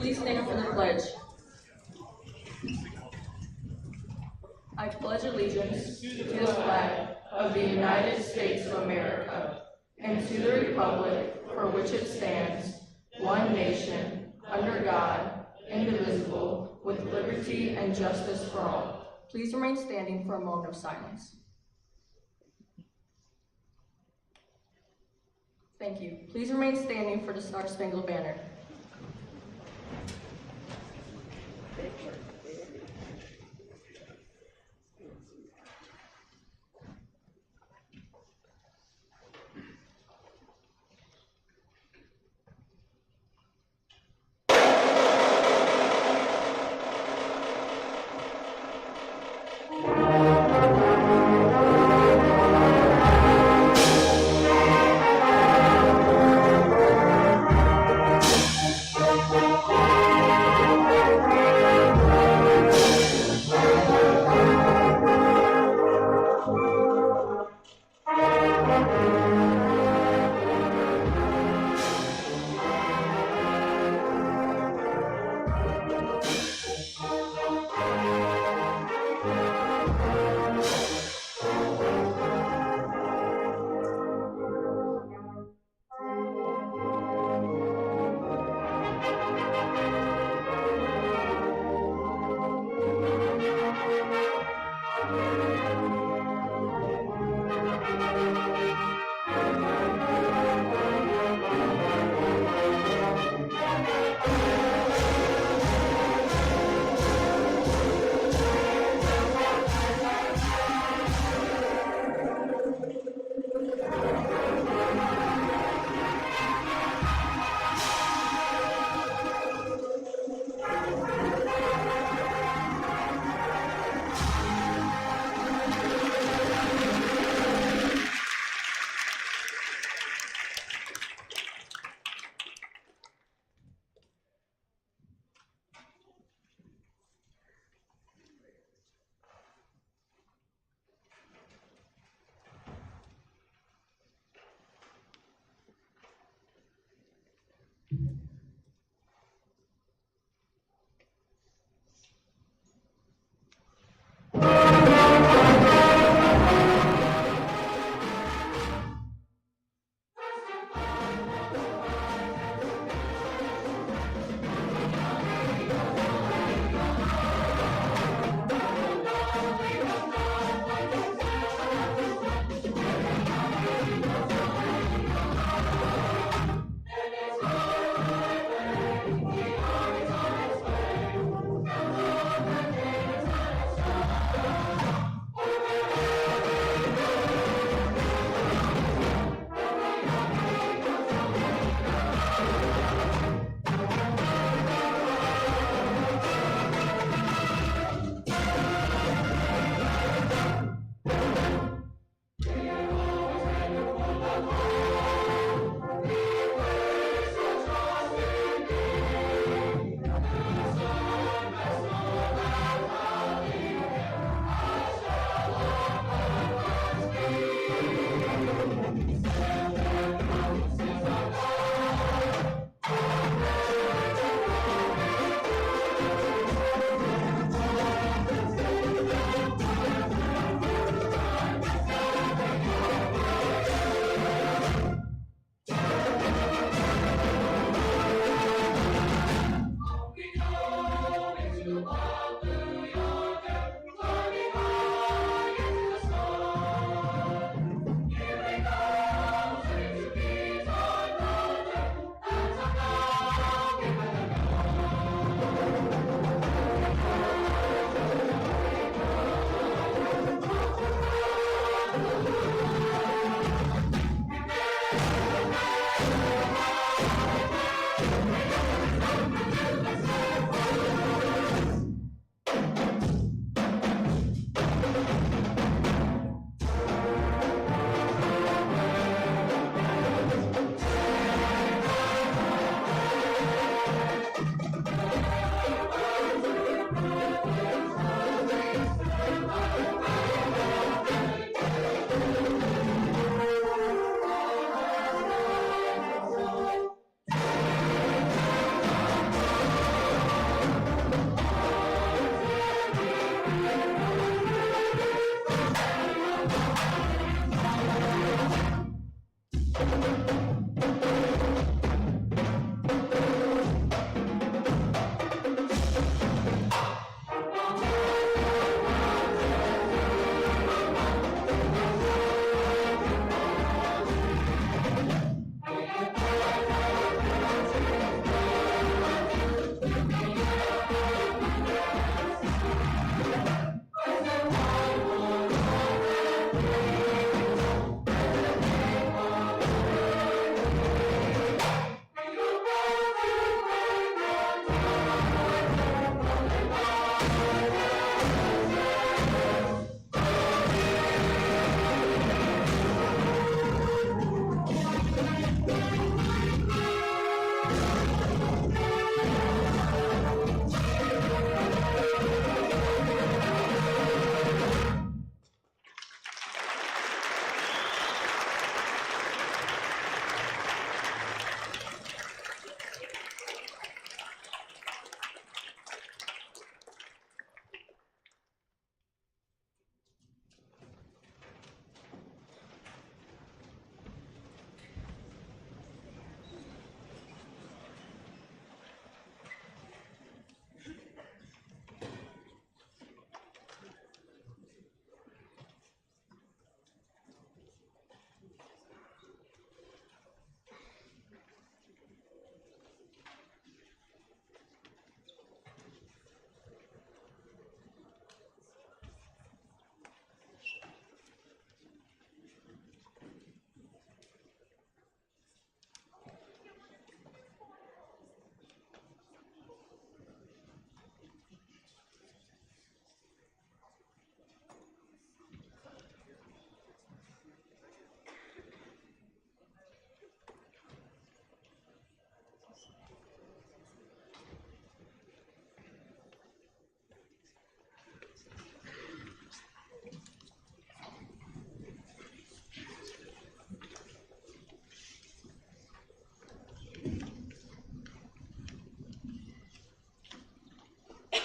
Please stand for the pledge. I pledge allegiance to the flag of the United States of America and to the republic for which it stands, one nation, under God, indivisible, with liberty and justice for all. Please remain standing for a moment of silence. Thank you. Please remain standing for the Star Spangled Banner.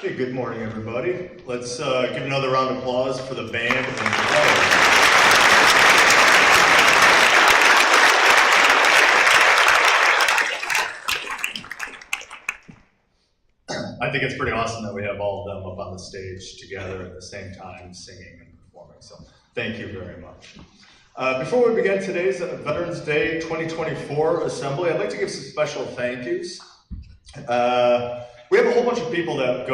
Hey, good morning, everybody. Let's give another round of applause for the band and the choir. I think it's pretty awesome that we have all of them up on the stage together at the same time, singing and performing. So thank you very much. Before we begin today's Veterans Day 2024 assembly, I'd like to give some special thank yous. We have a whole bunch of people that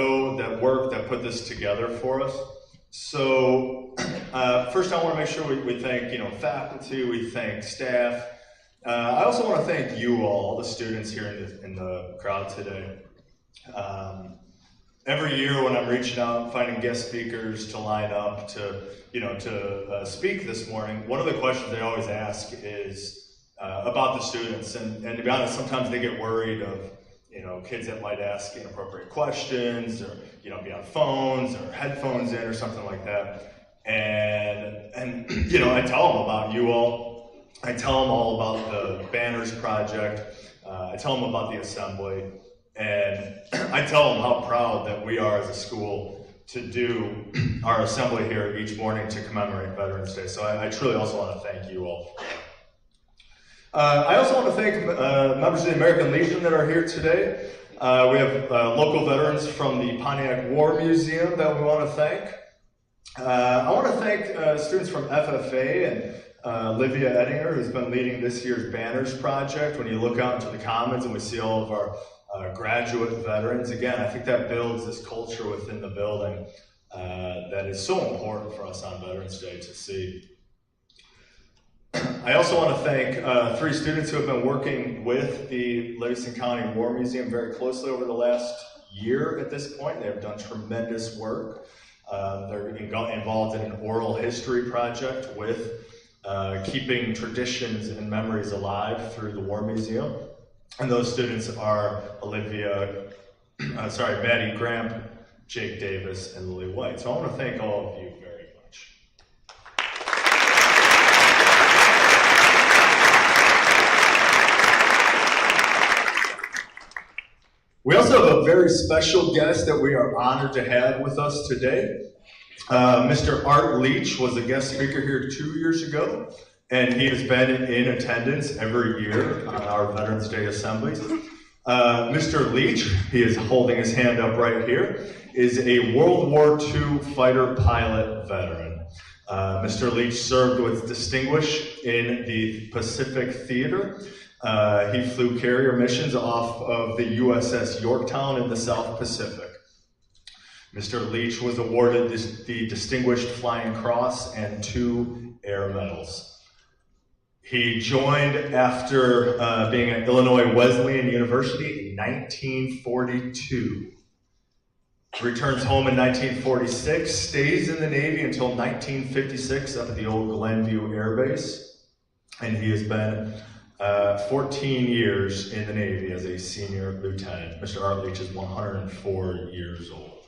work, that put this together for us. So first I want to make sure we thank faculty, we thank staff. I also want to thank you all the students here in the crowd today. Every year when I'm reaching out, finding guest speakers to line up to speak this morning, one of the questions they always ask is about the students, and to be honest, sometimes they get worried of kids that might ask inappropriate questions, or be on phones or headphones in or something like that. And I tell them about you all. I tell them all about the Banners Project. I tell them about the assembly, and I tell them how proud that we are as a school to do our assembly here each morning to commemorate Veterans Day. So I truly also want to thank you all. I also want to thank members of the American Legion that are here today. We have local veterans from the Pontiac War Museum that we want to thank. I want to thank students from FFA and Livia Ettinger, who's been leading this year's Banners Project. When you look out into the Commons and we see all of our graduate veterans, again, I think that builds this culture within the building that is so important for us on Veterans Day to see. I also want to thank 3 students who have been working with the Livingston County War Museum very closely over the last year at this point. They have done tremendous work. They're involved in an oral history project with keeping traditions and memories alive through the War Museum. And those students are Maddie Gramp, Jake Davis, and Lily White. So I want to thank all of you very much. We also have a very special guest that we are honored to have with us today. Mr. Art Leach was a guest speaker here 2 years ago, and he has been in attendance every year on our Veterans Day assemblies. Mr. Leach, he is holding his hand up right here, is a World War II fighter pilot veteran. Mr. Leach served with distinguish in the Pacific Theater. He flew carrier missions off of the USS Yorktown in the South Pacific. Mr. Leach was awarded the Distinguished Flying Cross and 2 Air Medals. He joined after being at Illinois Wesleyan University in 1942. Returns home in 1946, stays in the Navy until 1956 up at the old Glenview Air Base, and he has been 14 years in the Navy as a senior lieutenant. Mr. Art Leach is 104 years old.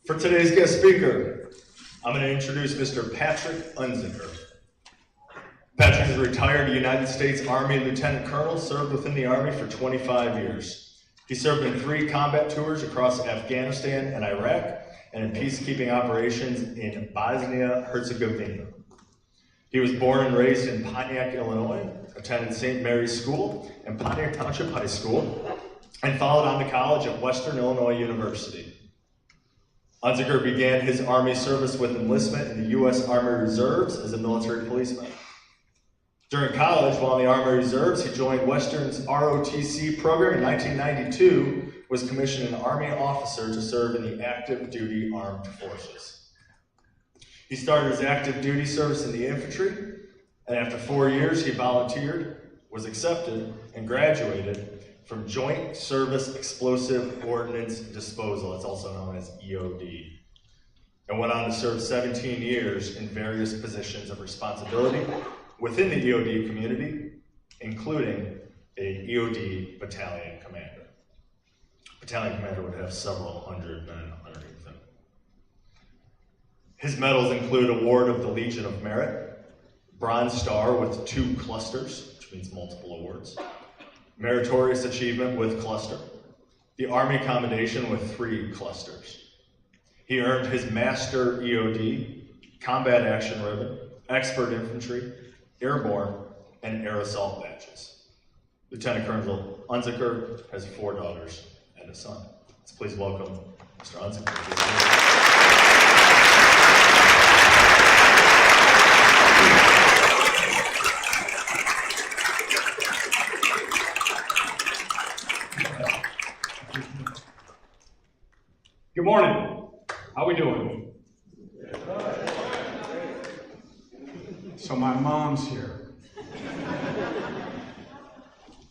For today's guest speaker, I'm going to introduce Mr. Patrick Unzicker. Patrick is a retired United States Army Lieutenant Colonel, served within the Army for 25 years. He served in 3 combat tours across Afghanistan and Iraq, and in peacekeeping operations in Bosnia-Herzegovina. He was born and raised in Pontiac, Illinois, attended St. Mary's School and Pontiac Township High School, and followed on to college at Western Illinois University. Unzicker began his Army service with enlistment in the U.S. Army Reserves as a military policeman. During college, while in the Army Reserves, he joined Western's ROTC program in 1992, was commissioned an Army officer to serve in the active duty armed forces. He started his active duty service in the infantry, and after 4 years, he volunteered, was accepted, and graduated from Joint Service Explosive Ordnance Disposal, it's also known as EOD, and went on to serve 17 years in various positions of responsibility within the EOD community, including a EOD battalion commander. Battalion commander would have several hundred men underneath him. His medals include Award of the Legion of Merit, Bronze Star with 2 clusters, which means multiple awards, Meritorious Achievement with cluster, the Army Commendation with 3 clusters. He earned his Master EOD, Combat Action Ribbon, Expert Infantry, Airborne, and Air Assault badges. Lieutenant Colonel Unzicker has 4 daughters and a son. Let's please welcome Mr. Unzicker. Good morning. How we doing? So my mom's here.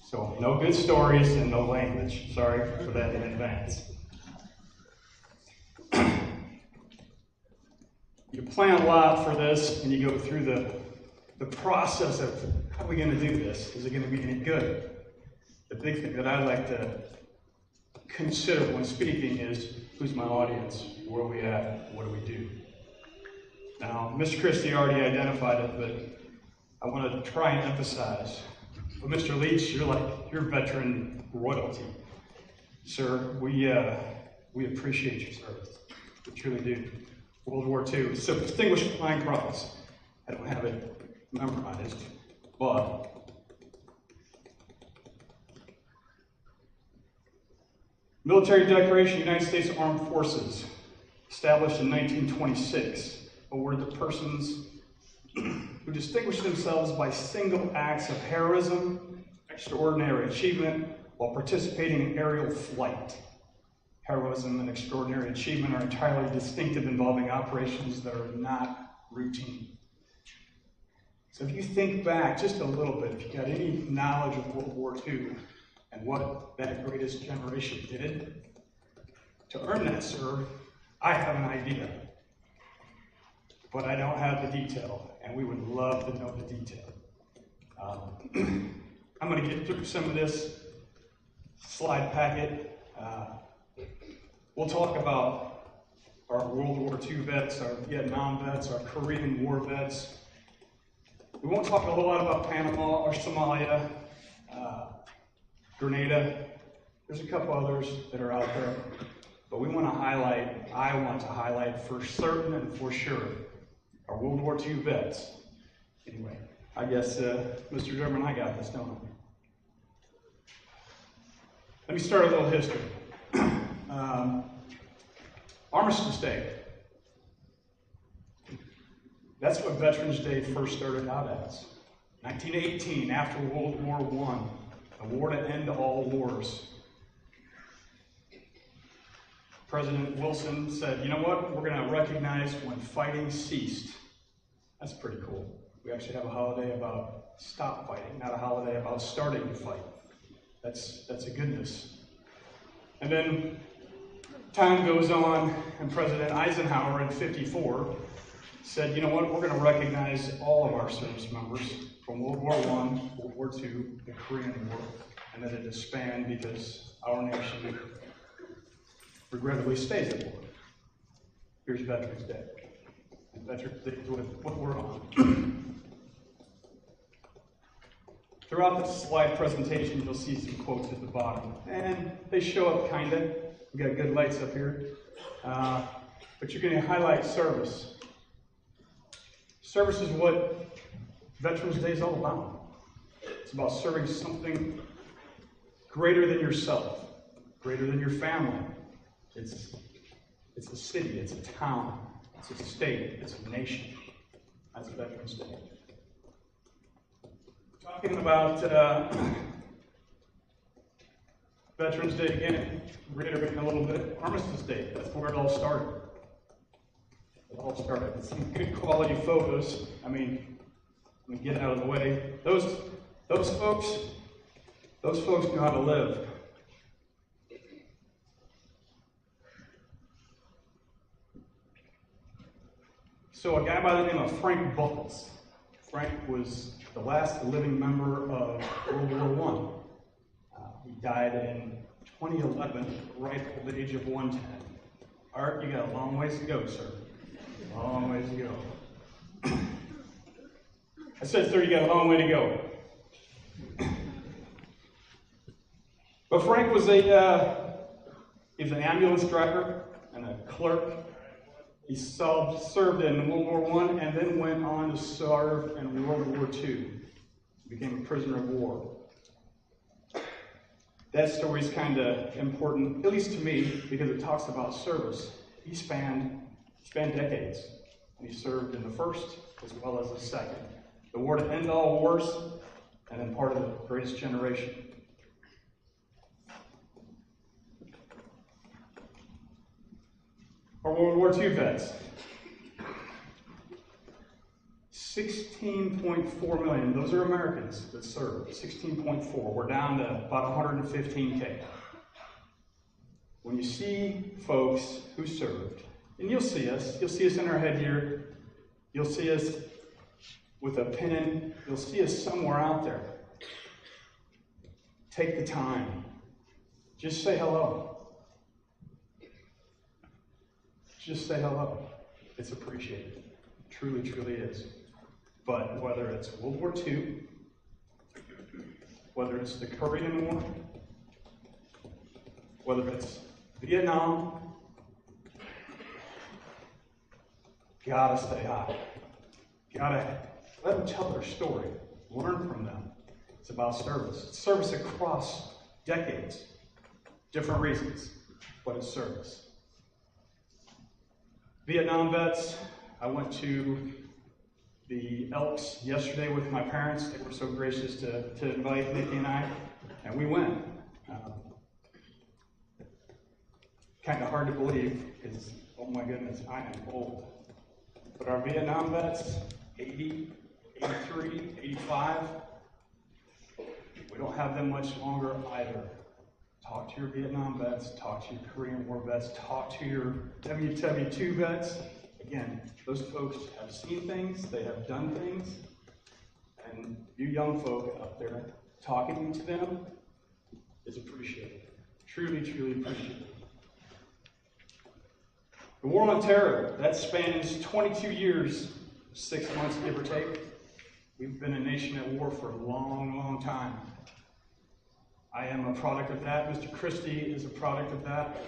So no good stories and no language. Sorry for that in advance. You plan a lot for this and you go through the process of how are we going to do this? Is it going to be any good? The big thing that I like to consider when speaking is who's my audience? Where are we at? What do we do? Now, Mr. Christie already identified it, but I want to try and emphasize. But Mr. Leach, you're veteran royalty. Sir, we appreciate your service. We truly do. World War II, so Distinguished Flying Cross. I don't have it memorized, but Military Declaration, United States Armed Forces, established in 1926, awarded to persons who distinguished themselves by single acts of heroism, extraordinary achievement, while participating in aerial flight. Heroism and extraordinary achievement are entirely distinctive, involving operations that are not routine. So if you think back just a little bit, if you got any knowledge of World War II and what that greatest generation did, to earn that, sir, I have an idea. But I don't have the detail, and we would love to know the detail. I'm going to get through some of this slide packet. We'll talk about our World War II vets, our Vietnam vets, our Korean War vets. We won't talk a whole lot about Panama or Somalia, Grenada. There's a couple others that are out there. But I want to highlight for certain and for sure our World War II vets. Anyway, I guess Mr. German, I got this, don't I? Let me start a little history. Armistice Day. That's what Veterans Day first started out as. 1918, after World War I, a war to end all wars. President Wilson said, you know what, we're going to recognize when fighting ceased. That's pretty cool. We actually have a holiday about stop fighting, not a holiday about starting to fight. That's a goodness. And then time goes on, and President Eisenhower in '54 said, you know what, we're going to recognize all of our service members from World War I, World War II, the Korean War, and then it disbanded because our nation regrettably stays at war. Here's Veterans Day. And Veterans Day is what we're on. Throughout the slide presentation, you'll see some quotes at the bottom. And they show up kinda. We got good lights up here. But you're gonna highlight service. Service is what Veterans Day is all about. It's about serving something greater than yourself, greater than your family. It's a city, it's a town, it's a state, it's a nation. That's Veterans Day. Talking about Veterans Day again, reiterating a little bit, Armistice Day, that's where it all started. It all started. Some good quality photos. I mean, let me get out of the way. Those folks, Those folks knew how to live. So a guy by the name of Frank Buckles. Frank was the last living member of World War I. He died in 2011, right at the age of 110. Art, you got a long ways to go, sir. Long ways to go. I said, sir, you got a long way to go. But Frank was he was an ambulance driver and a clerk. He served in World War I and then went on to serve in World War II. He became a prisoner of war. That story is kind of important, at least to me, because it talks about service. He spanned decades, and he served in the first as well as the second. The war to end all wars, and then part of the greatest generation. Our World War II vets. 16.4 million. Those are Americans that served. 16.4. We're down to about 115K. When you see folks who served, and you'll see us in our headgear, you'll see us with a pin, you'll see us somewhere out there. Take the time. Just say hello. Just say hello. It's appreciated. Truly, truly is. But whether it's World War II, whether it's the Korean War, whether it's Vietnam, gotta stay high. Gotta let them tell their story. Learn from them. It's about service. It's service across decades. Different reasons, but it's service. Vietnam vets, I went to the Elks yesterday with my parents. They were so gracious to invite Nikki and I, and we went. Kind of hard to believe, because, oh my goodness, I am old. But our Vietnam vets, 80, 83, 85, we don't have them much longer either. Talk to your Vietnam vets, talk to your Korean War vets, talk to your WW2 vets. Again, those folks have seen things, they have done things, and you young folk out there, talking to them is appreciated. Truly, truly appreciated. The War on Terror, that spans 22 years, 6 months give or take. We've been a nation at war for a long, long time. I am a product of that. Mr. Christie is a product of that.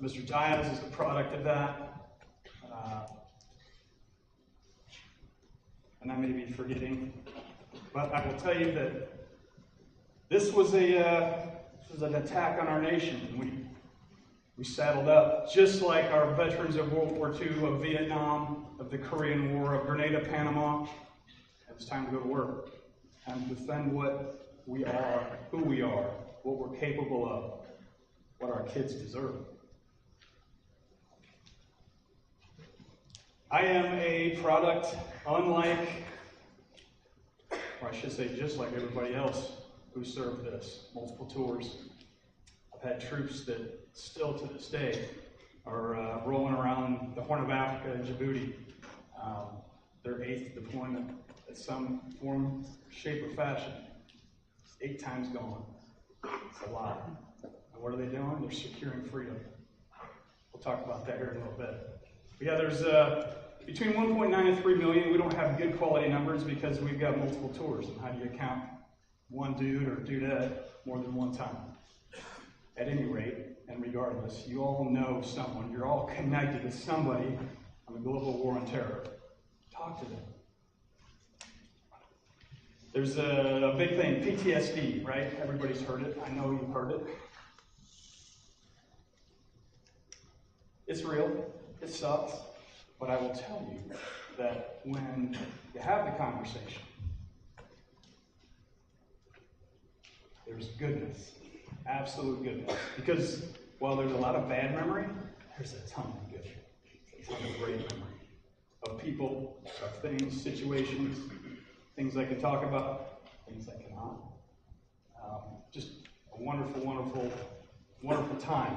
Mr. Diaz is a product of that. And I may be forgetting, but I will tell you that this was an attack on our nation. We saddled up, just like our veterans of World War II, of Vietnam, of the Korean War, of Grenada, Panama. It was time to go to work, time to defend what we are, who we are, what we're capable of, what our kids deserve. I am a product, unlike, or I should say just like everybody else who served this, multiple tours. I've had troops that still to this day are rolling around the Horn of Africa and Djibouti. Their 8th deployment at some form, shape, or fashion. 8 times gone. It's a lot. And what are they doing? They're securing freedom. We'll talk about that here in a little bit. But yeah, there's between 1.9 and 3 million. We don't have good quality numbers because we've got multiple tours. And how do you count one dude or dudette more than one time? At any rate, and regardless, you all know someone. You're all connected to somebody on the global war on terror. Talk to them. There's a big thing, PTSD, right? Everybody's heard it. I know you've heard it. It's real. It sucks. But I will tell you that when you have the conversation, there's goodness, absolute goodness. Because while there's a lot of bad memory, there's a ton of good, a ton of great memory of people, of things, situations, things I can talk about, things I cannot. Just a wonderful, wonderful, wonderful time.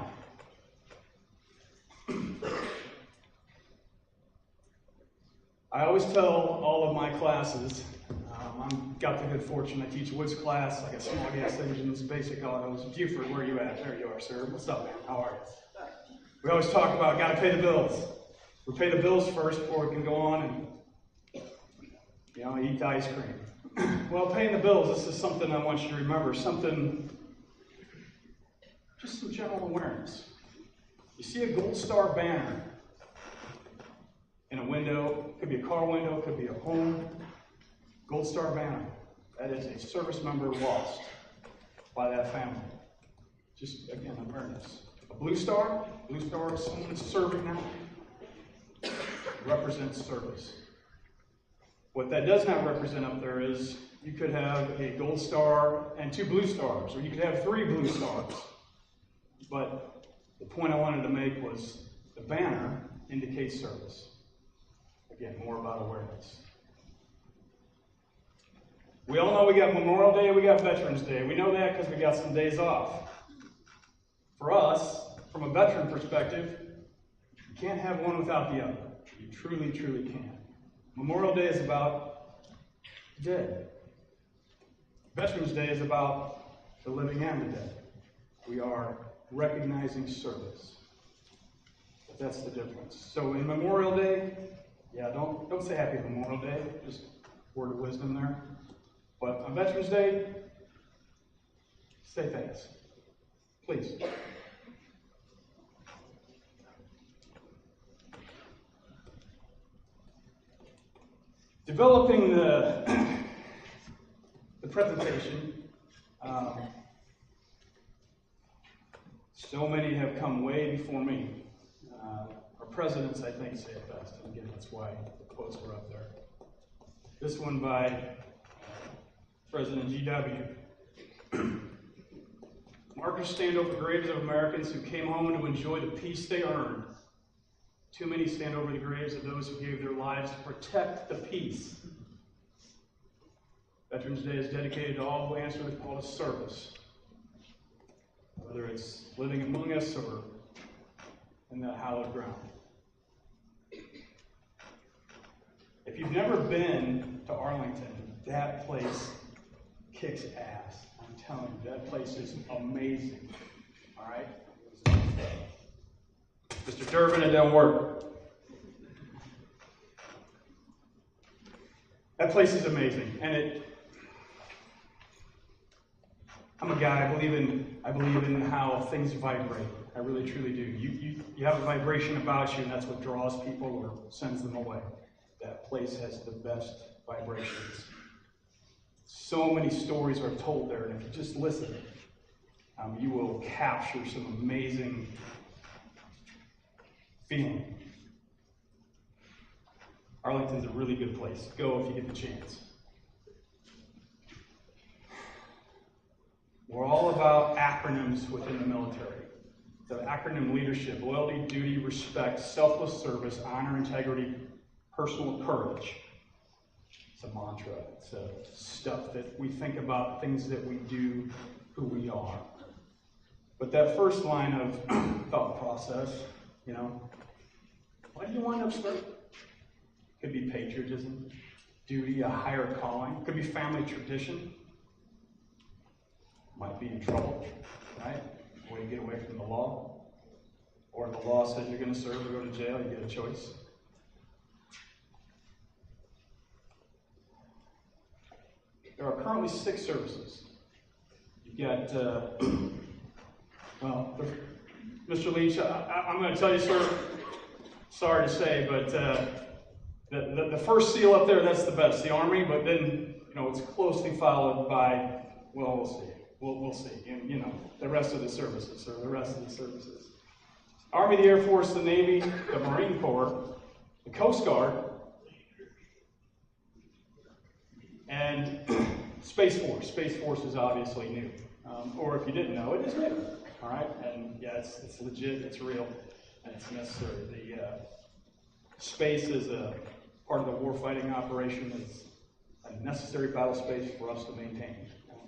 I always tell all of my classes, I've got the good fortune, I teach Woods class, I got small gas engines, basic autos. Buford, where are you at? There you are, sir. What's up, man? How are you? We always talk about got to pay the bills. We pay the bills first before we can go on and, eat the ice cream. Well, paying the bills, this is something I want you to remember, just some general awareness. You see a Gold Star banner in a window, could be a car window, could be a home. Gold Star banner, that is a service member lost by that family. Just, again, awareness. A blue star is someone that's serving now, represents service. What that does not represent up there is you could have a gold star and 2 blue stars, or you could have 3 blue stars. But the point I wanted to make was the banner indicates service. Again, more about awareness. We all know we got Memorial Day, we got Veterans Day. We know that because we got some days off. For us, from a veteran perspective, you can't have one without the other. You truly, truly can't. Memorial Day is about the dead. Veterans Day is about the living and the dead. We are recognizing service. But that's the difference. So in Memorial Day, don't say Happy Memorial Day, just a word of wisdom there. But on Veterans Day, say thanks. Please. Developing the presentation, so many have come way before me. Our presidents, I think, say it best. And again, that's why the quotes were up there. This one by President G.W. Markers stand over graves of Americans who came home to enjoy the peace they earned. Too many stand over the graves of those who gave their lives to protect the peace. Veterans Day is dedicated to all who answer the call to service, whether it's living among us or in that hallowed ground. If you've never been to Arlington, that place kicks ass. I'm telling you, that place is amazing. All right? Mr. Durbin, it don't work. That place is amazing, and I'm a guy. I believe in how things vibrate. I really, truly do. You have a vibration about you, and that's what draws people or sends them away. That place has the best vibrations. So many stories are told there, and if you just listen, you will capture some amazing feeling. Arlington's a really good place. Go if you get the chance. We're all about acronyms within the military. The acronym leadership: loyalty, duty, respect, selfless service, honor, integrity, personal courage. It's a mantra. It's stuff that we think about, things that we do, who we are. But that first line of thought process, why do you wind up serving? Could be patriotism, duty, a higher calling. Could be family tradition. Might be in trouble, right? Way to get away from the law. Or if the law says you're going to serve or go to jail, you get a choice. There are currently 6 services. You've got, Mr. Leach, I'm going to tell you, sir, sorry to say, but the first seal up there, that's the best, the Army, but then, it's closely followed by, we'll see. We'll see. And, the rest of the services, Army, the Air Force, the Navy, the Marine Corps, the Coast Guard, and Space Force. Space Force is obviously new. Or if you didn't know, it is new. All right? And yeah, it's legit, it's real, and it's necessary. The space is a part of the warfighting operation. It's a necessary battle space for us to maintain.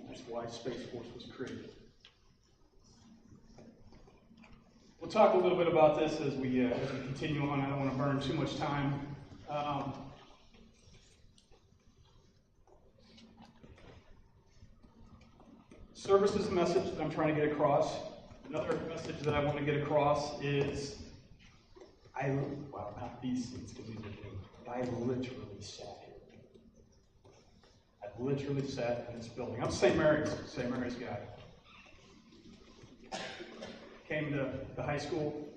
That's why Space Force was created. We'll talk a little bit about this as we continue on. I don't want to burn too much time. Service is a message that I'm trying to get across. Another message that I want to get across is, not these seats, because these are new, but I literally sat here. I've literally sat in this building. I'm St. Mary's guy. Came to the high school,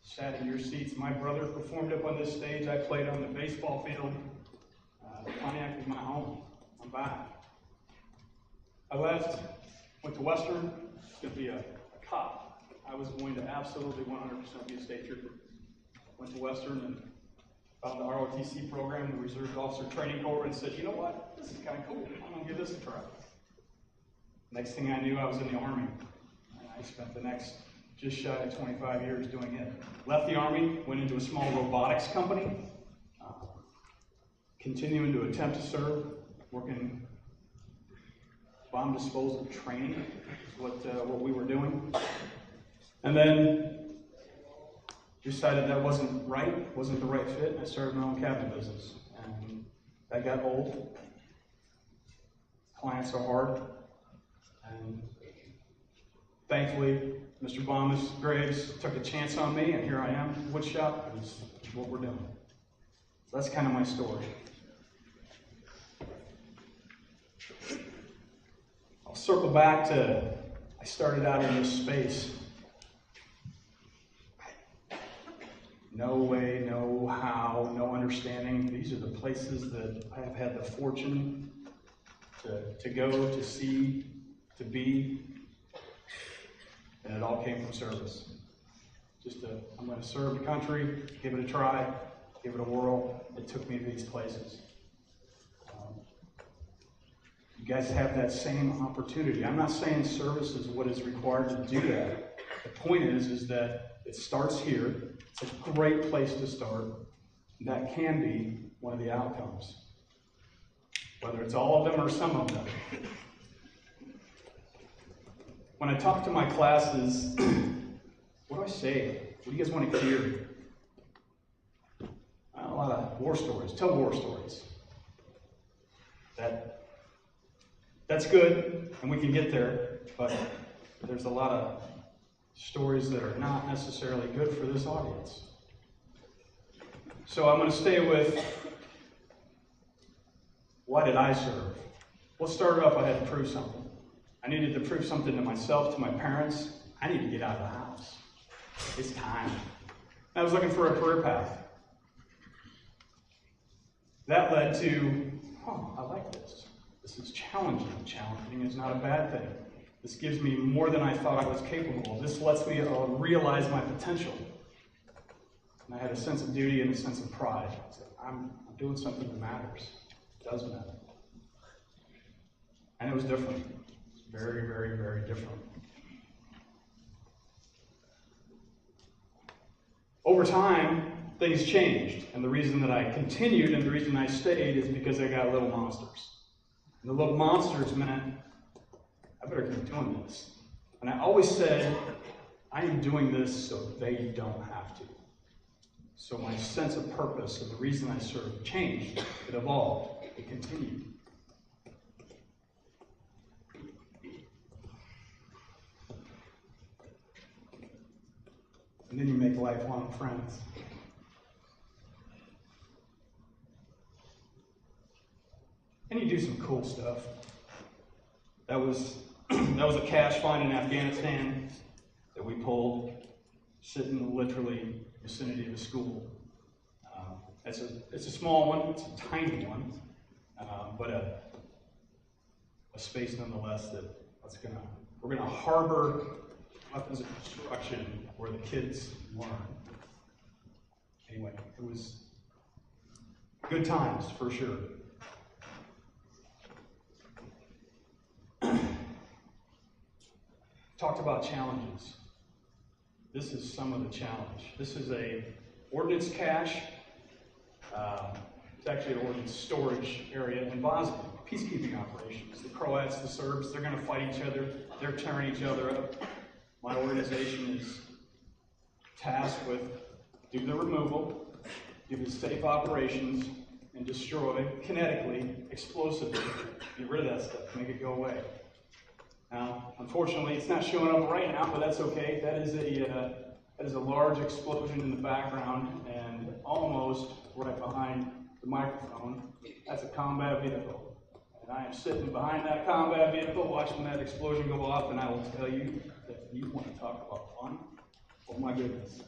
sat in your seats. My brother performed up on this stage. I played on the baseball field. Pontiac is my home. I'm back. I left, went to Western, to be a cop. I was going to absolutely 100% be a state trooper. Went to Western and found the ROTC program, the Reserve Officer Training Corps, and said, you know what, this is kind of cool. I'm going to give this a try. Next thing I knew, I was in the Army. And I spent the next just shy of 25 years doing it. Left the Army, went into a small robotics company, continuing to attempt to serve, working bomb disposal training is what we were doing. And then decided that wasn't the right fit, and I started my own cabinet business. And that got old. Clients are hard. And thankfully, Mr. Bombas Graves took a chance on me, and here I am. Woodshop is what we're doing. So that's kind of my story. I'll circle back to, I started out in this space. No way, no how, no understanding. These are the places that I have had the fortune to go, to see, to be. And it all came from service. I'm going to serve the country, give it a try, give it a whirl. It took me to these places. You guys have that same opportunity. I'm not saying service is what is required to do that. The point is that it starts here. It's a great place to start. That can be one of the outcomes. Whether it's all of them or some of them. When I talk to my classes, what do I say? What do you guys want to hear? A lot of war stories. Tell war stories. That's good, and we can get there, but there's a lot of stories that are not necessarily good for this audience. So I'm going to stay with, why did I serve? Well, started off, I had to prove something. I needed to prove something to myself, to my parents. I need to get out of the house. It's time. I was looking for a career path. That led to, I like this. This is challenging. Challenging is not a bad thing. This gives me more than I thought I was capable of. This lets me realize my potential. And I had a sense of duty and a sense of pride. I'm doing something that matters. It does matter. And it was different. Very, very, very different. Over time, things changed. And the reason that I continued and the reason I stayed is because I got little monsters. And the little monsters meant, I better keep doing this. And I always said, I am doing this so they don't have to. So my sense of purpose and the reason I served changed. It evolved. It continued. And then you make lifelong friends. And you do some cool stuff. That was a cash find in Afghanistan that we pulled, sitting literally vicinity of the school. It's a small one, it's a tiny one, but a space nonetheless that we're gonna harbor weapons of destruction where the kids learn. Anyway, it was good times for sure. Talked about challenges. This is some of the challenge. This is a ordnance cache. It's actually an ordnance storage area in Bosnia. peacekeeping operations. The Croats, the Serbs, they're going to fight each other. They're tearing each other up. My organization is tasked with do the removal, do the safe operations, and destroy kinetically, explosively, get rid of that stuff, make it go away. Now, unfortunately, it's not showing up right now, but that's okay. That is a large explosion in the background, and almost right behind the microphone, that's a combat vehicle. And I am sitting behind that combat vehicle, watching that explosion go off, and I will tell you that you want to talk about fun. Oh my goodness.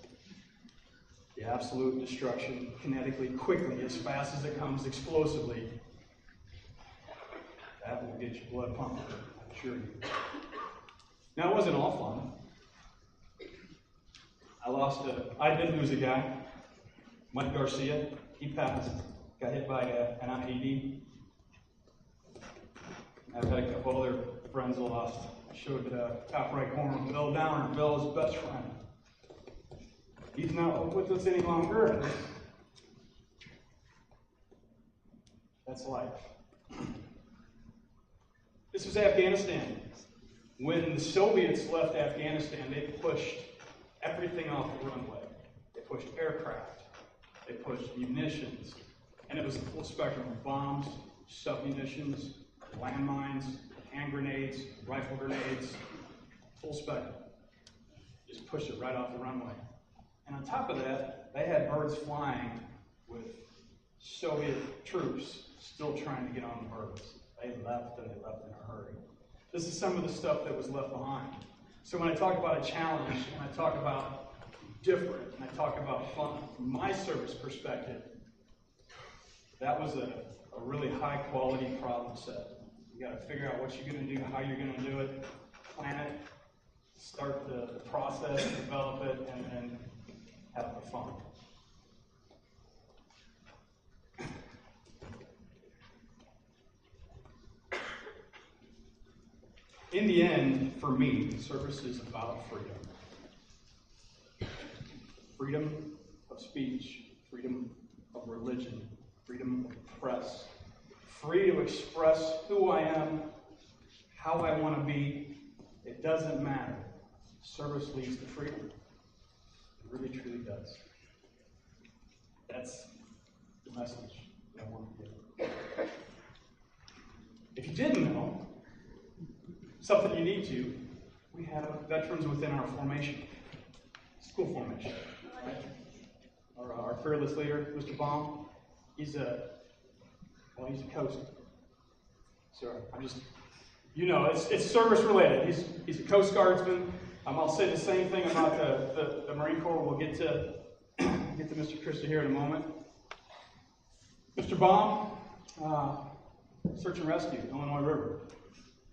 The absolute destruction, kinetically, quickly, as fast as it comes, explosively. That will get your blood pumping, I assure you. Now, it wasn't all fun. I did lose a guy, Mike Garcia. He passed, got hit by an IED. I've had a couple other friends that lost. I showed top right corner, Bill Downer, Bill's best friend. He's not with us any longer. That's life. This was Afghanistan. When the Soviets left Afghanistan, they pushed everything off the runway. They pushed aircraft. They pushed munitions. And it was a full spectrum of bombs, submunitions, landmines, hand grenades, rifle grenades, full spectrum. Just pushed it right off the runway. And on top of that, they had birds flying with Soviet troops still trying to get on the birds. They left, and they left in a hurry. This is some of the stuff that was left behind. So when I talk about a challenge, and I talk about different, and I talk about fun, from my service perspective, that was a really high quality problem set. You got to figure out what you're going to do, how you're going to do it, plan it, start the process, develop it, and then have the fun. In the end, for me, service is about freedom. Freedom of speech, freedom of religion, freedom of press, free to express who I am, how I want to be. It doesn't matter. Service leads to freedom. It really, truly does. That's the message that I want to give. If you didn't know, something you need to, we have veterans within our formation, school formation. Right? Our fearless leader, Mr. Baum, he's a coast. So I'm just, it's service related. He's a Coast Guardsman. I'll say the same thing about the Marine Corps. We'll get to Mr. Christie here in a moment. Mr. Baum, search and rescue, Illinois River.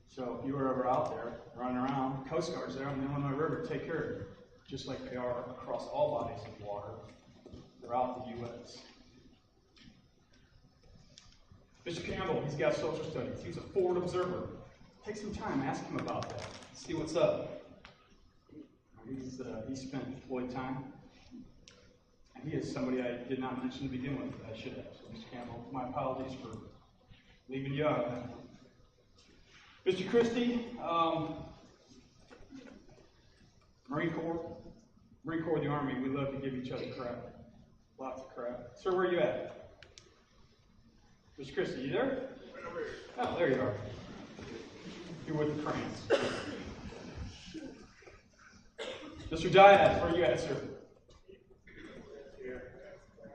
So if you were ever out there running around, Coast Guard's there on the Illinois River to take care of you, just like they are across all bodies of water throughout the U.S. Mr. Campbell, he's got social studies. He's a forward observer. Take some time, ask him about that. See what's up. He spent deployed time. And he is somebody I did not mention to begin with. I should have. So, Mr. Campbell, my apologies for leaving you out of that. Mr. Christie, Marine Corps, the Army, we love to give each other crap. Lots of crap. Sir, where are you at? Mr. Christie, you there? Oh, there you are. You're with the cranes. Mr. Diaz, where are you at, sir?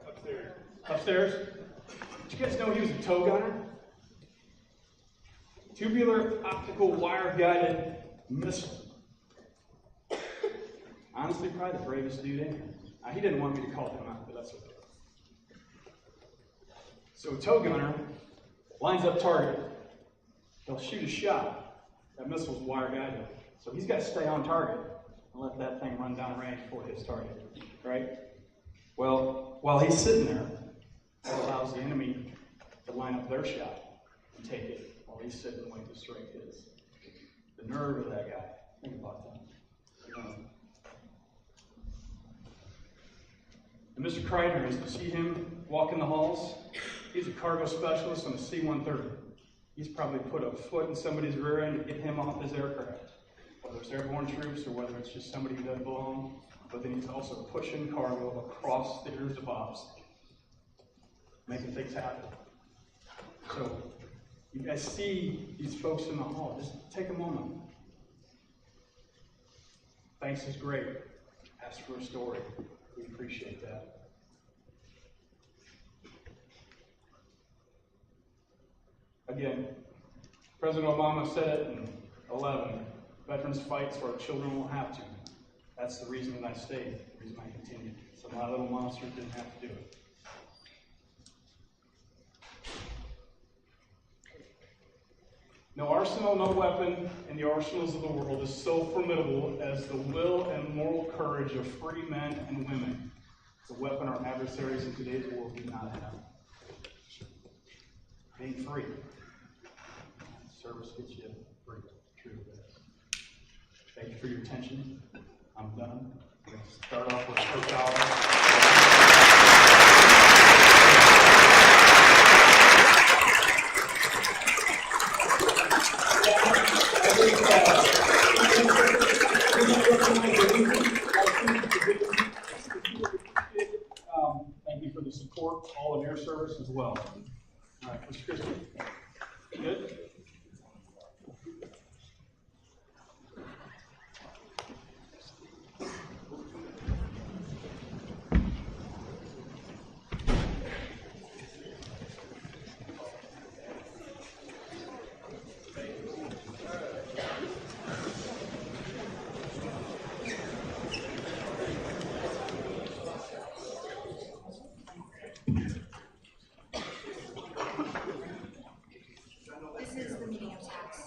Upstairs. Upstairs? Did you guys know he was a tow gunner? Tubular optical wire-guided missile. Honestly, probably the bravest dude in here. He didn't want me to call him out, but that's okay. So a tow gunner lines up target. He'll shoot a shot. That missile's wire-guided. So he's got to stay on target and let that thing run down range before it hits target. Right? Well, while he's sitting there, that allows the enemy to line up their shot and take it. He's sitting and waiting to strike his. The nerve of that guy. Think about that. And Mr. Kreidner, as you see him walking the halls, he's a cargo specialist on a C-130. He's probably put a foot in somebody's rear end to get him off his aircraft, whether it's airborne troops or whether it's just somebody who doesn't belong. But then he's also pushing cargo across the ears of obstacle, making things happen. So you guys see these folks in the hall, just take a moment. Thanks is great. Ask for a story. We appreciate that. Again, President Obama said it in 11, veterans fight so our children won't have to. That's the reason that I stayed, the reason I continued. So my little monster didn't have to do it. No arsenal, no weapon in the arsenals of the world is so formidable as the will and moral courage of free men and women. It's a weapon our adversaries in today's world do not have. Being free. Service gets you free. True to this. Thank you for your attention. I'm done. We're going to start off with Coach Oliver. Thank you for the support, all of your service as well. All right, Mr. Christie. Good? This is the meaning of taps.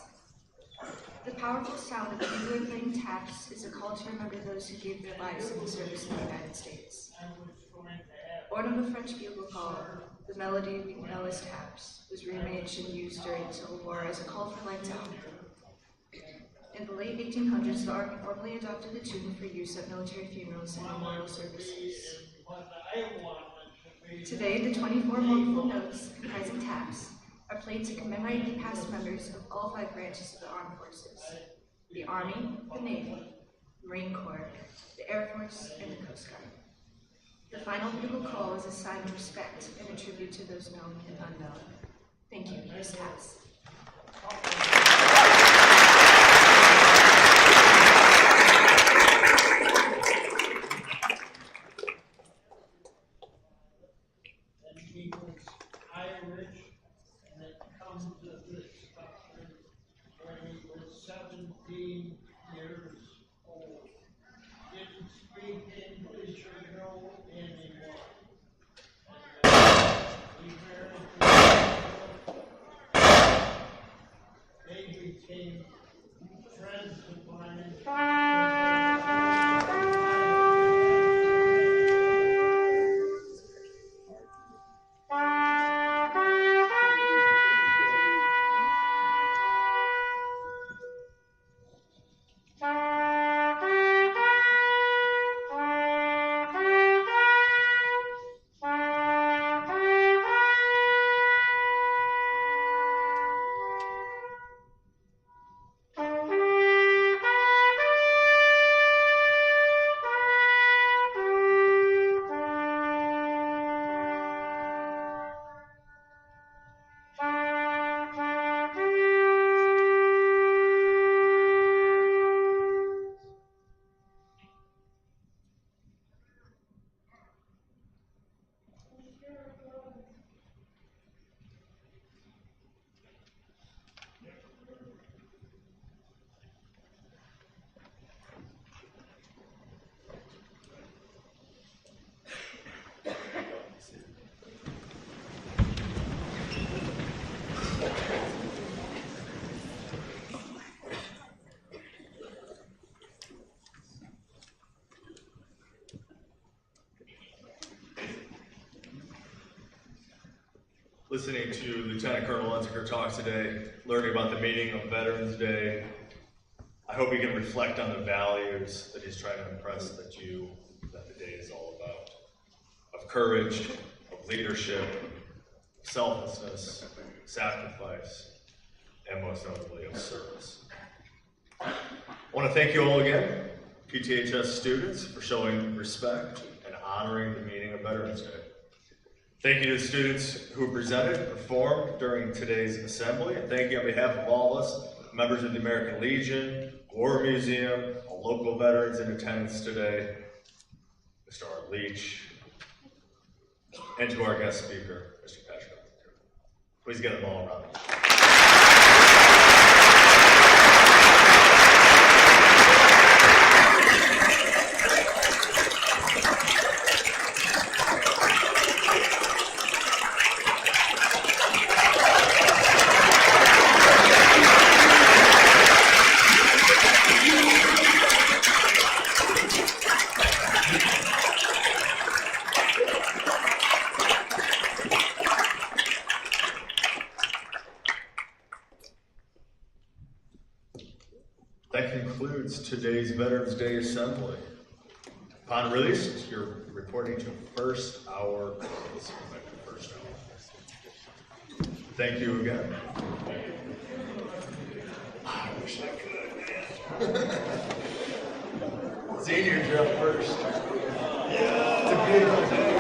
The powerful sound of bugler playing taps is a call to remember those who gave their lives in the service of the United States. Born of a French bugle call, the melody of Vignel's taps was rearranged and used during the Civil War as a call for lights out. In the late 1800s, the Army formally adopted the tune for use at military funerals and memorial services. Today, the 24 mournful notes comprising taps are played to commemorate the past members of all 5 branches of the armed forces: the Army, the Navy, Marine Corps, the Air Force, and the Coast Guard. The final bugle call is a sign of respect and a tribute to those known and unknown. Thank you. Here's taps. Listening to Lieutenant Colonel Unziker talk today, learning about the meaning of Veterans Day, I hope you can reflect on the values that he's trying to impress that the day is all about. Of courage, of leadership, selflessness, sacrifice, and most notably of service. I want to thank you all again, PTHS students, for showing respect and honoring the meaning of Veterans Day. Thank you to the students who presented and performed during today's assembly, and thank you on behalf of all of us, members of the American Legion, War Museum, all local veterans in attendance today, Mr. Art Leach, and to our guest speaker, Mr. Patrick. Please give them all a round of applause. That concludes today's Veterans Day Assembly. Upon release, you're reporting to first hour class. Thank you again. I wish I could, man. Seniors, you're up first. Yeah, it's a beautiful day.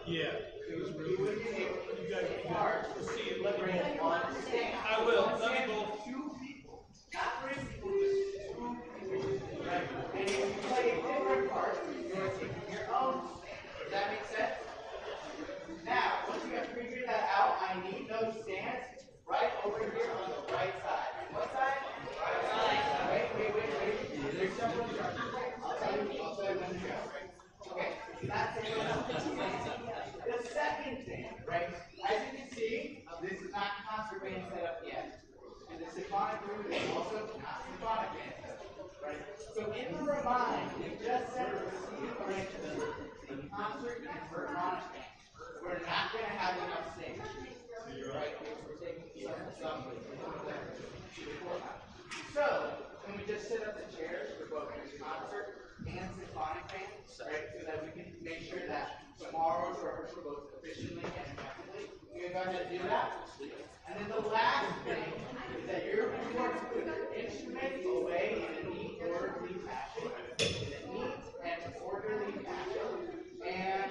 Yeah, it was really good. You guys, we'll see it. Let me know. I will. Love you both. Okay, that's it. The second thing, right? As you can see, this is not concert band set up yet. And the symphonic group is also not symphonic band set up, right? So in the remind, we just said we're receiving arrangements in concert and for harmonic band. We're not going to have enough stage, right? We're taking some. So, can we just set up the chairs for both concert and symphonic band, right? So that we can make sure that tomorrow's rehearsal goes efficiently and effectively. You guys going to do that? And then the last thing is that you're going to put your instruments away in a neat, orderly fashion. In a neat and orderly fashion. And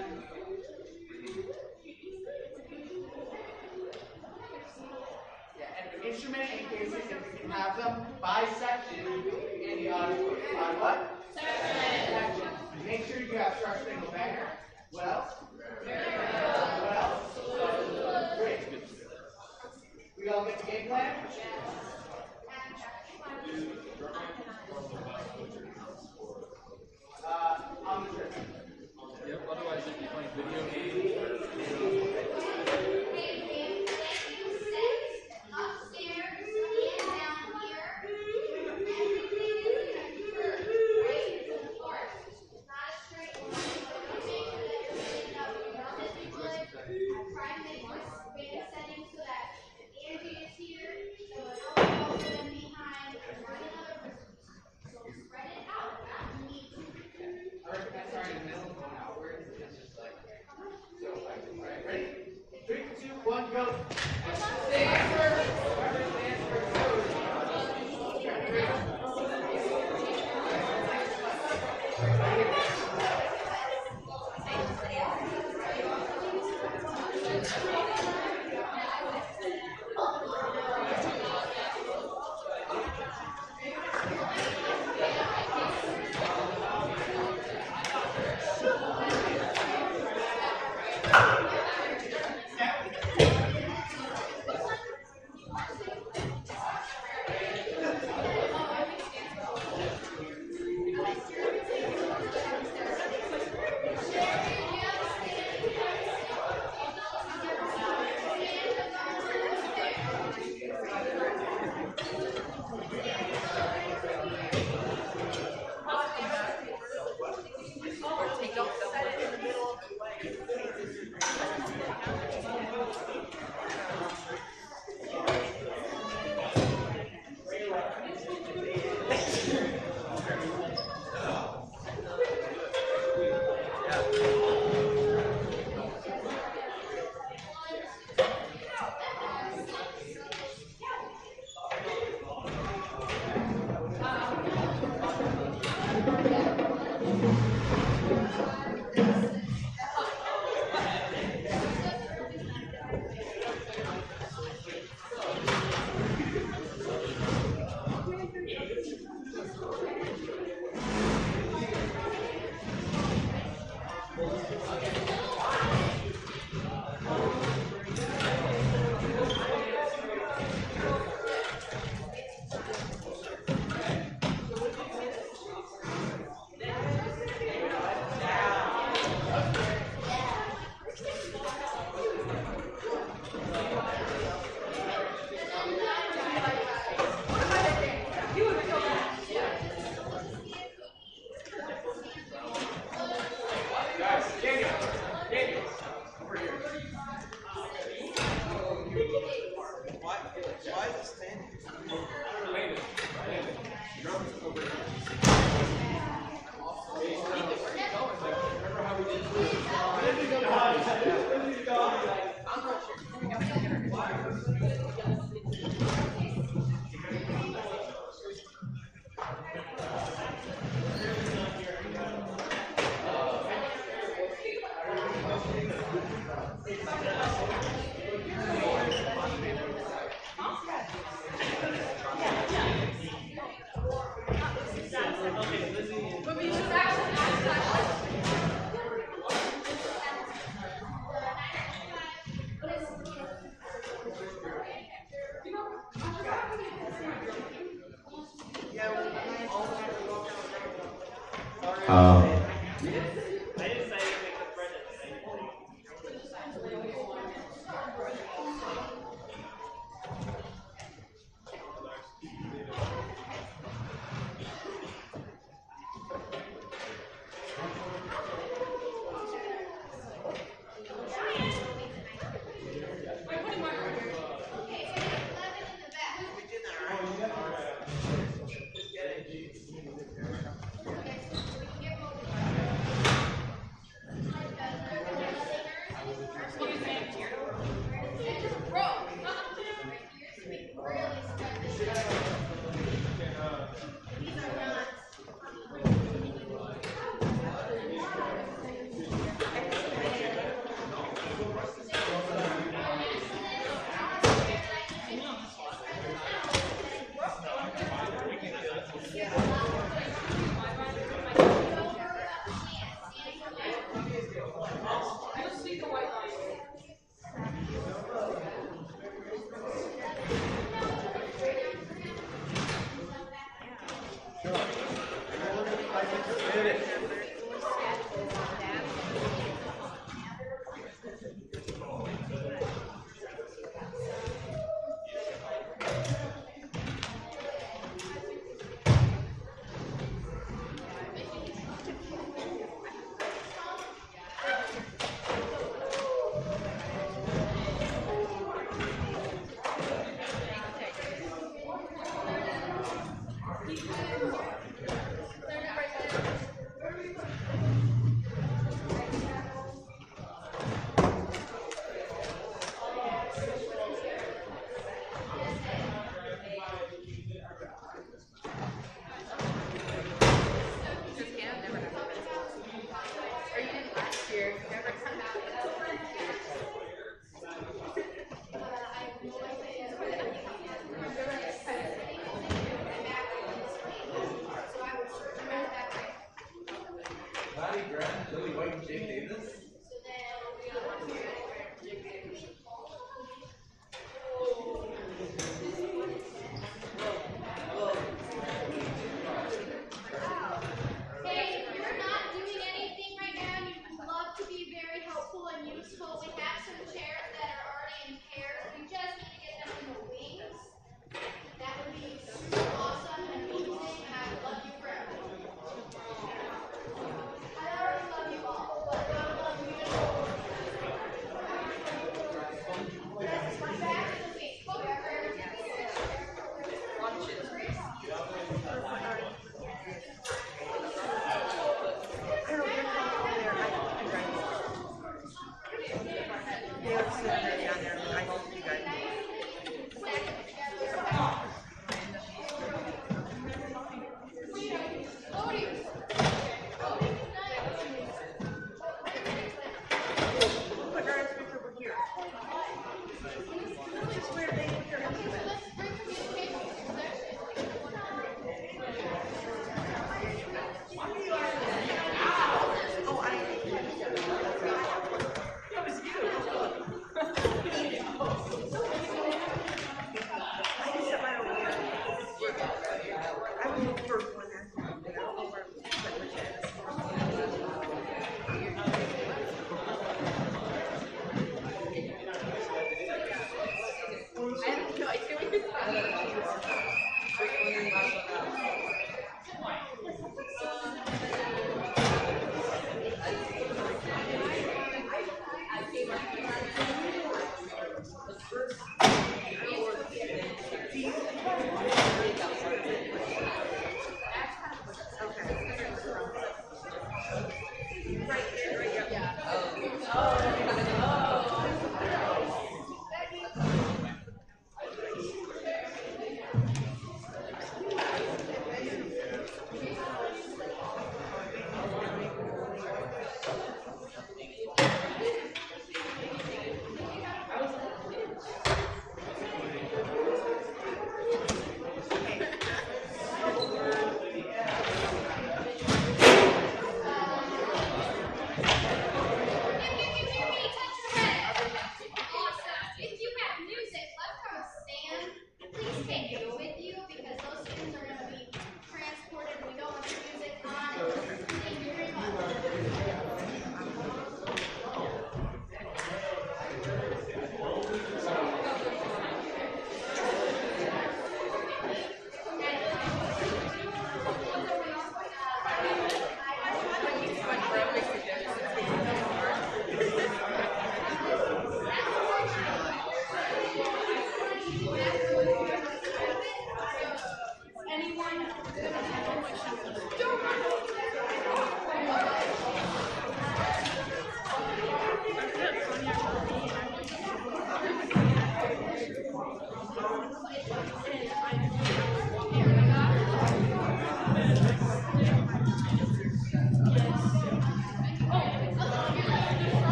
instrument and cases, if we can have them by section in the auditorium. By what? Section. Make sure you have Star Spangled Banner. What else? What else? Great. We all get the game plan? On the trip. Yep, otherwise if you play video games. Go.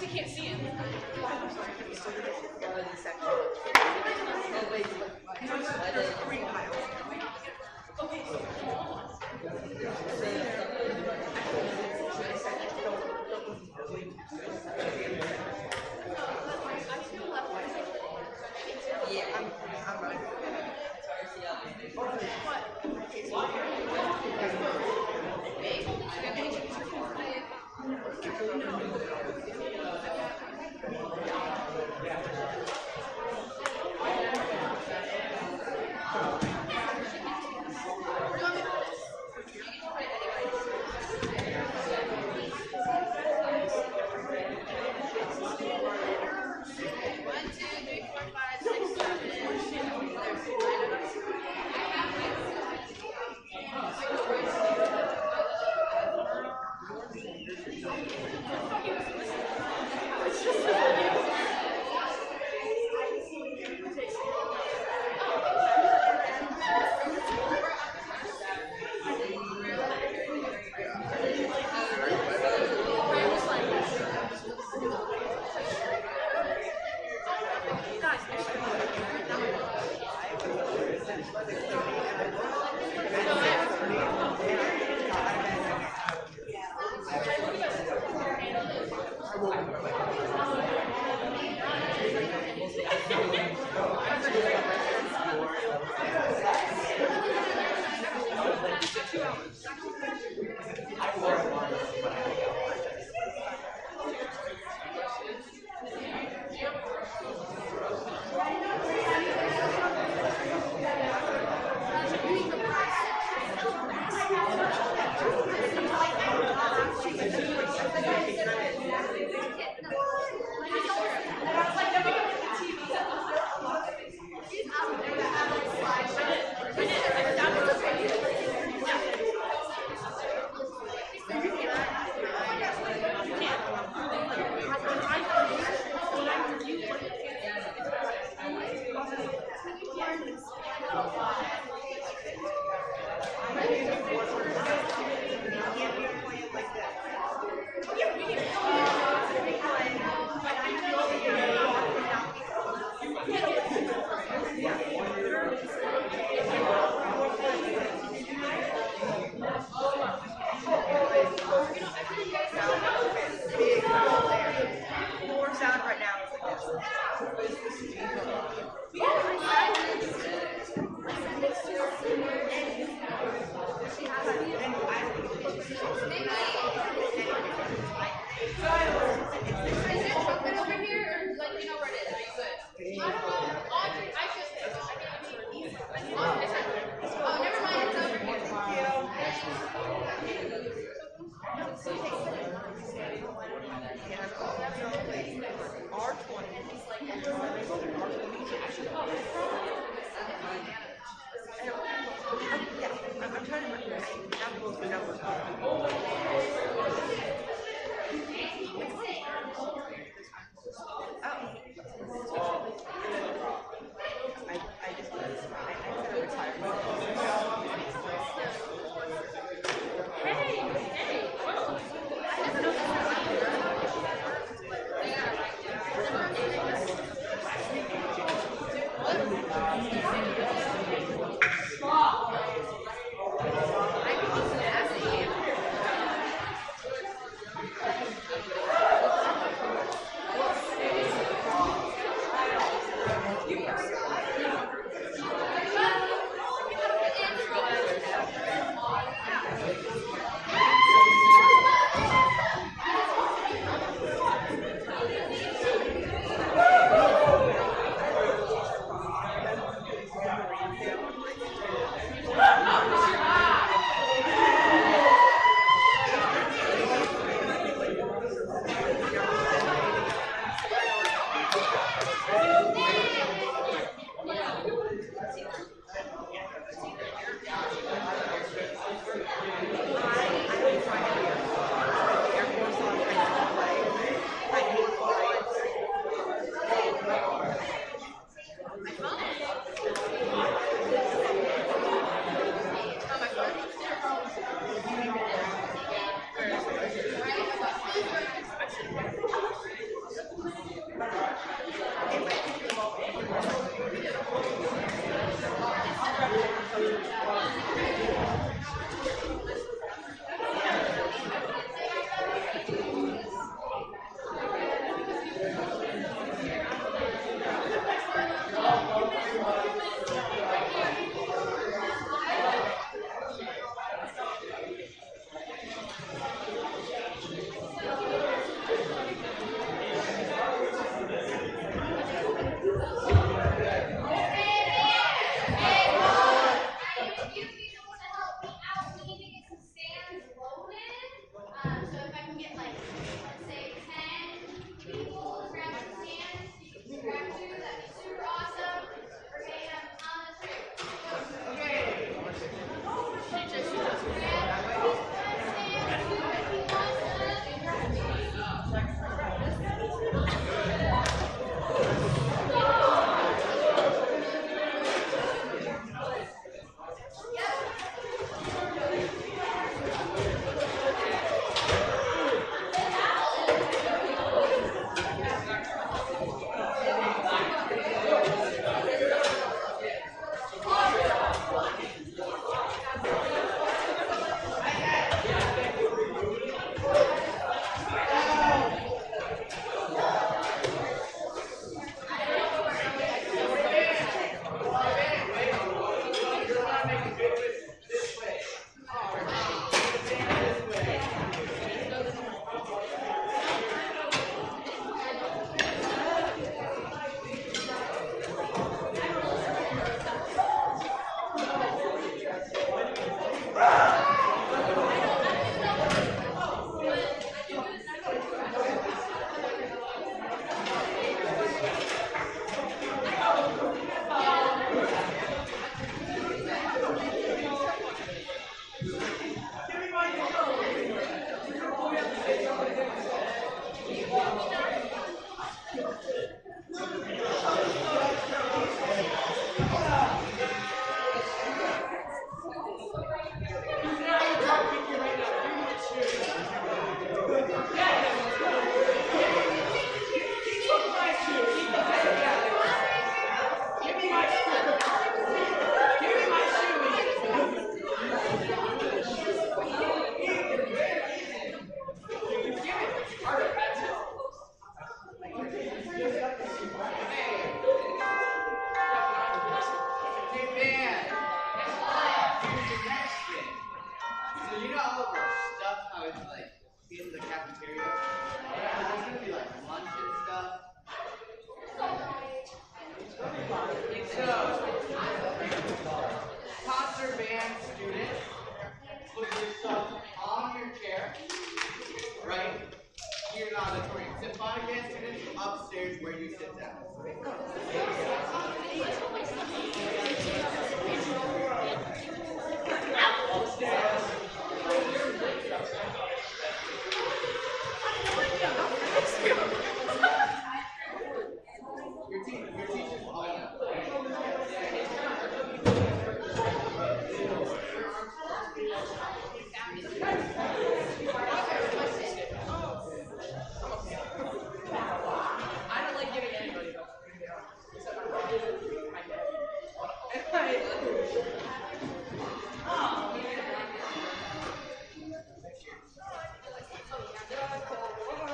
I can't see it. can get like, let's say 10 people to grab some stands. You grab 2, that'd be super awesome. We're getting them on the trip. Okay. Grab 2 stands, 2 if you want them. Upstairs where you sit down. Your teacher's all I don't like giving anybody though. Except my mom.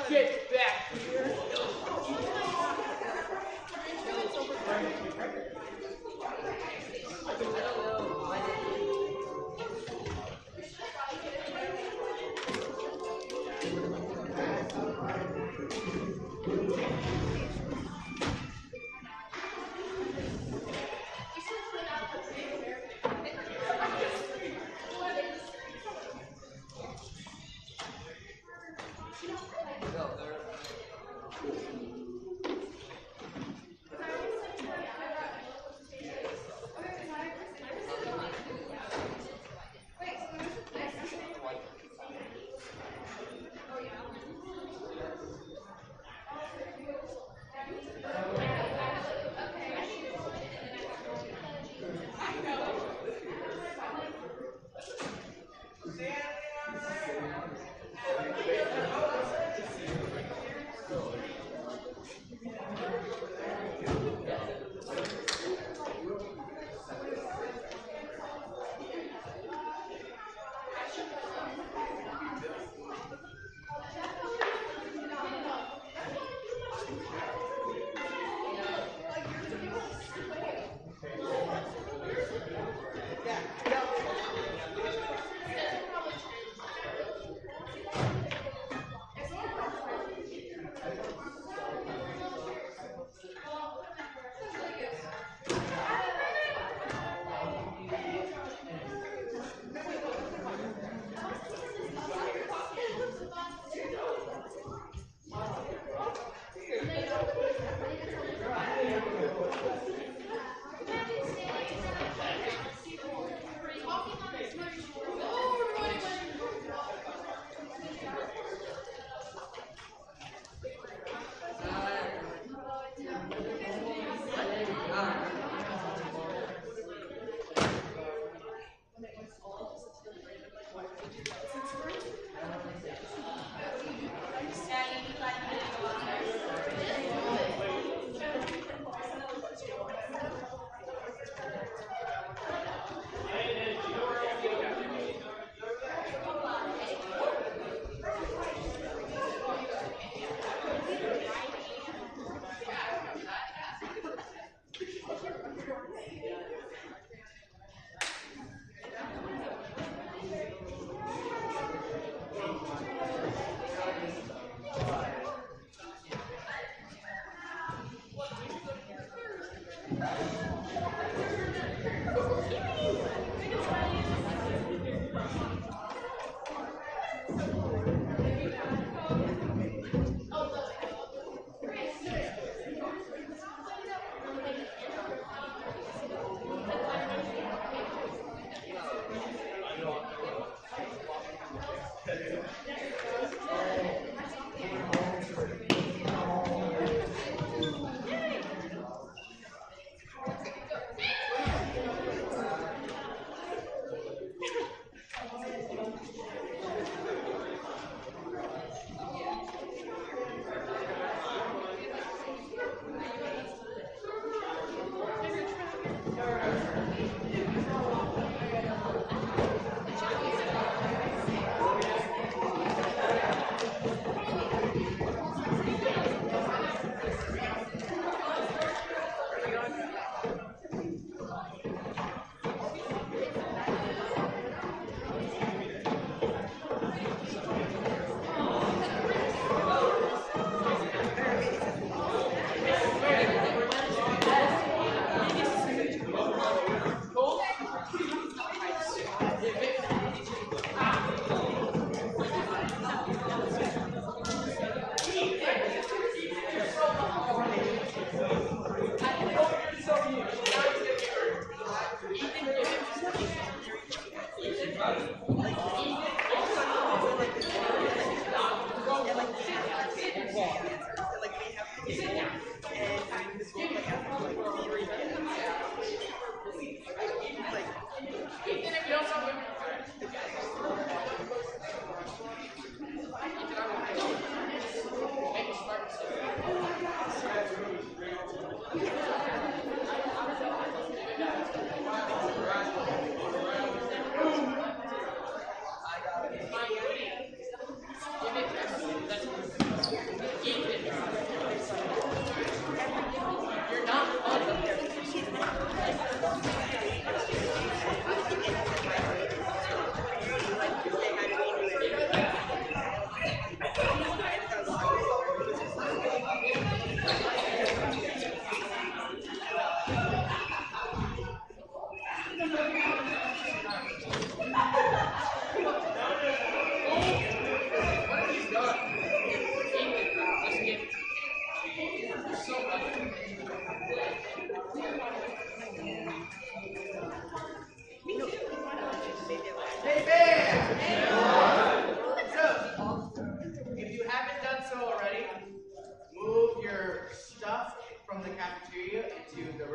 Get back here.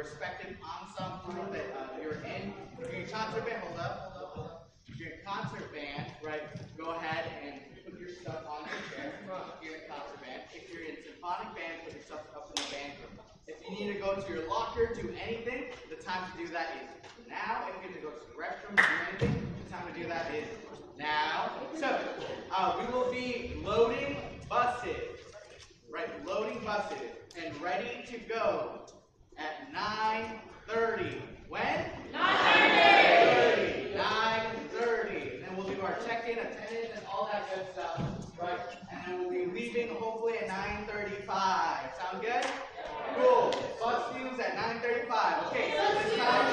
respective ensemble that you're in. Your concert band, hold up. Your concert band, right? Go ahead and put your stuff on the chair. You're in concert band. If you're in symphonic band, put your stuff up in the band room. If you need to go to your locker, do anything, the time to do that is now. If you need to go to the restroom, do anything, the time to do that is now. So, we will be loading buses, right? Loading buses and ready to go at 9:30. When? 9:30. 9:30. Then we'll do our check-in, attendance, and all that good stuff, right? And then we'll be leaving hopefully at 9:35. Sound good? Cool. Bus leaves at 9:35. Okay, so this time,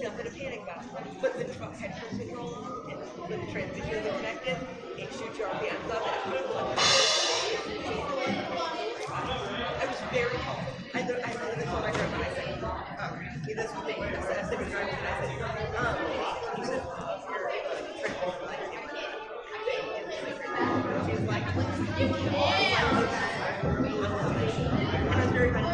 Nothing to panic about. Put the truck head for control on, and when the transmission is connected, it shoots your RPMs up. I was very calm. I told my grandma, I said, this is the thing. I said to her, and I said, he said, she's like, and I was very funny.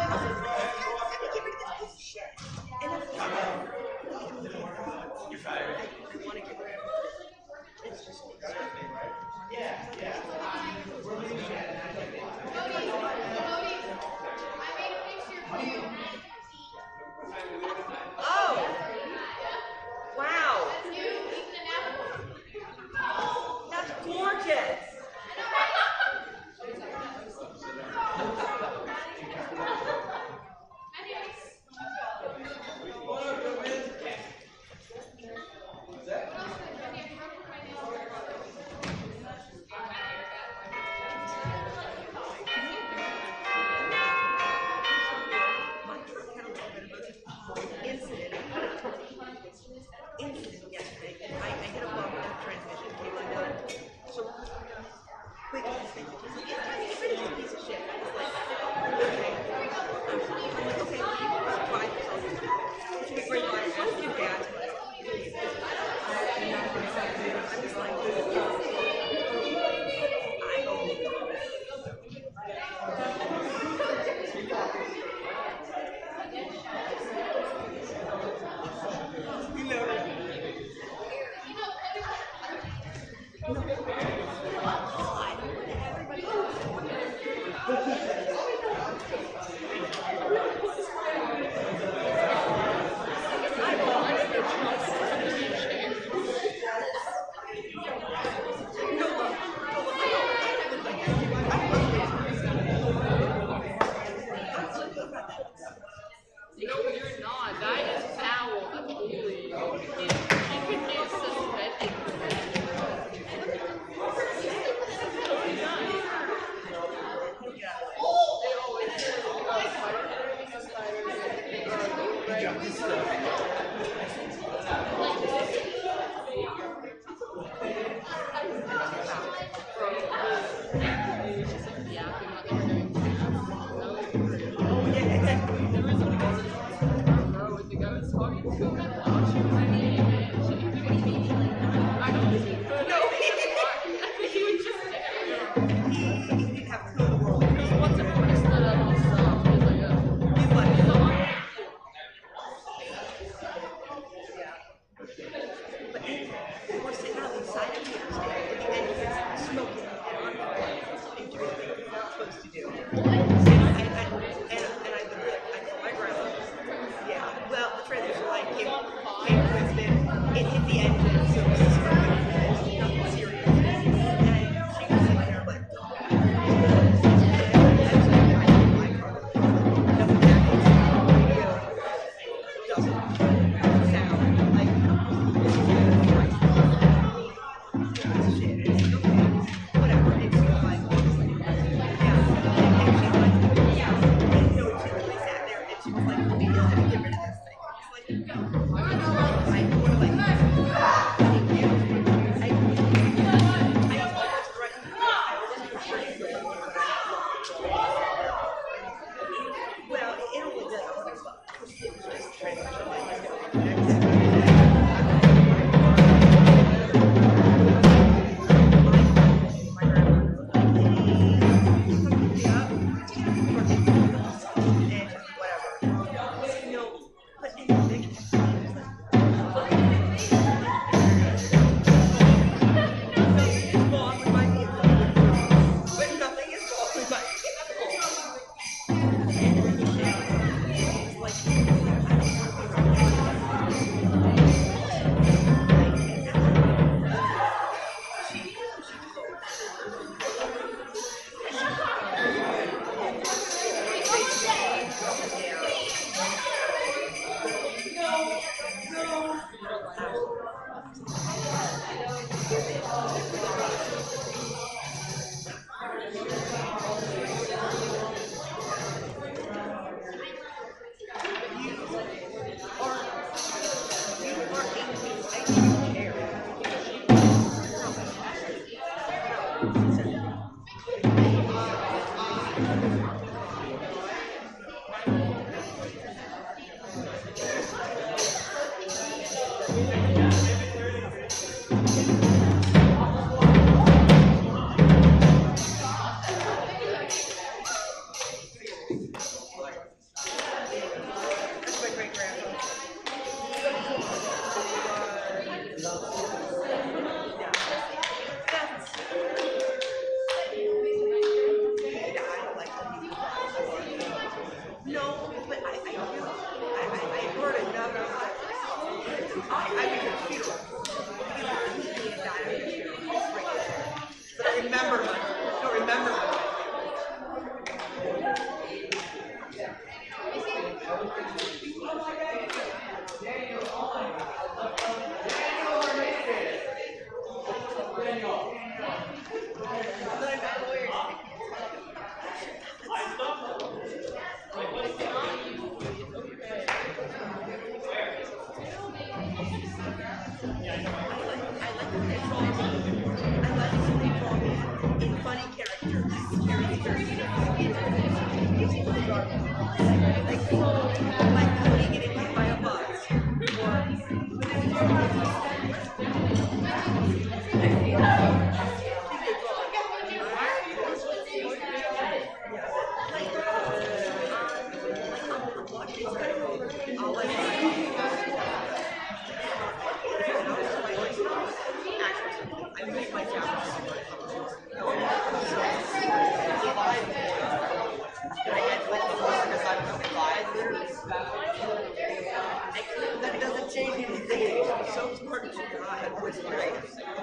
That doesn't change anything. So smart to God, which is great.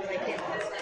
I can't.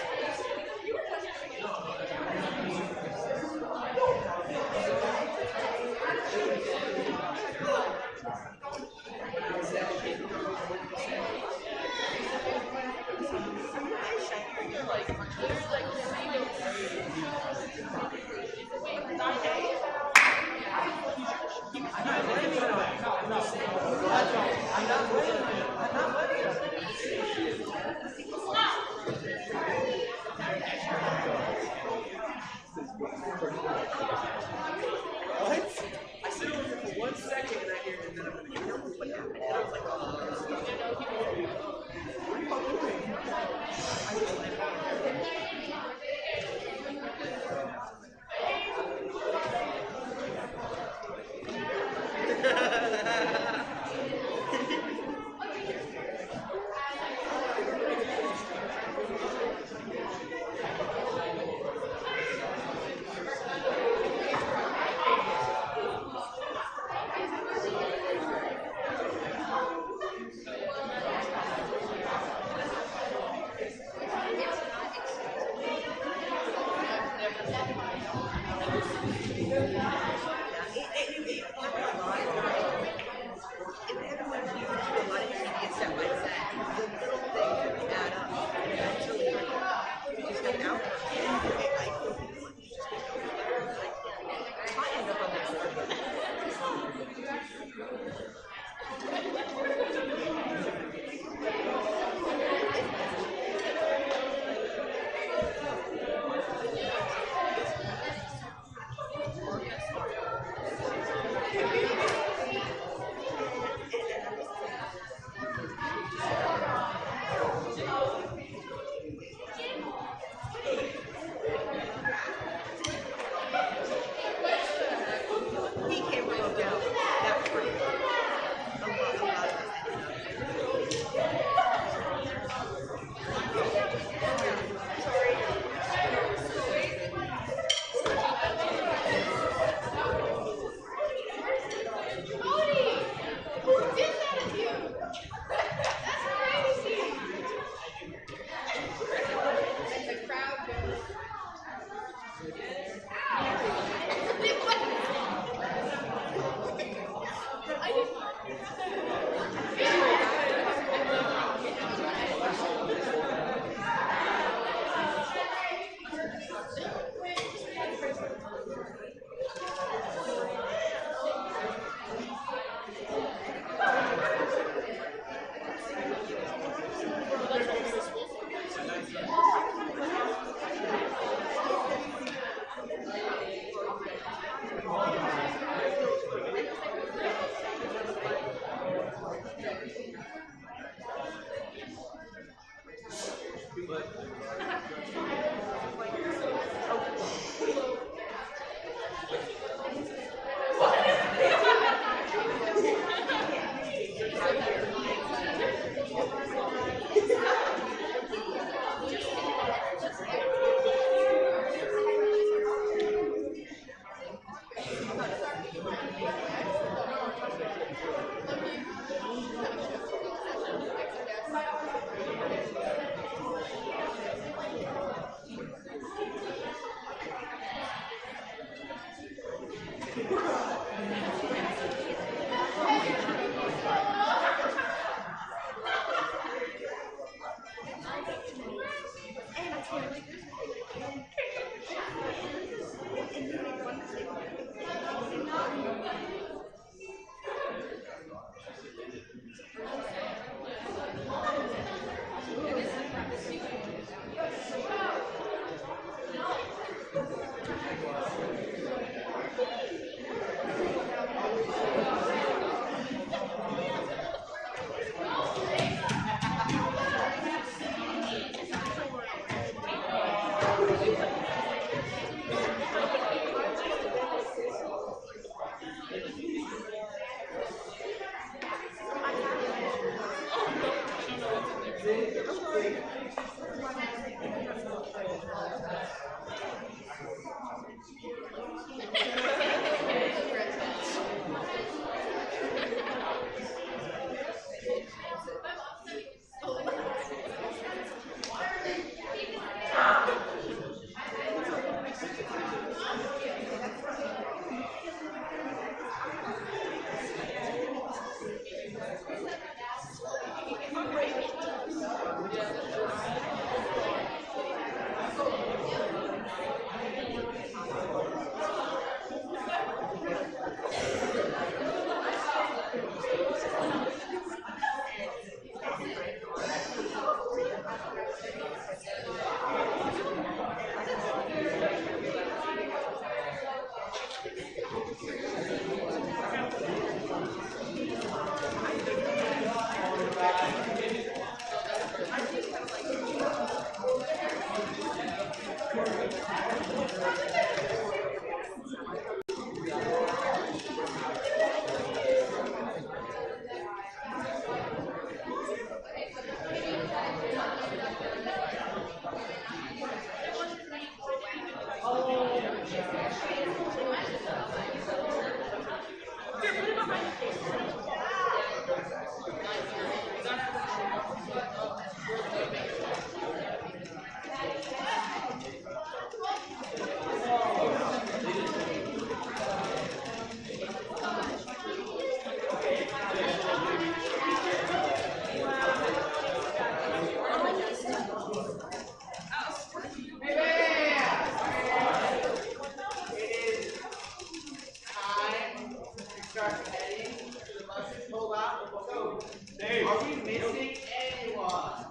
Are we missing anyone?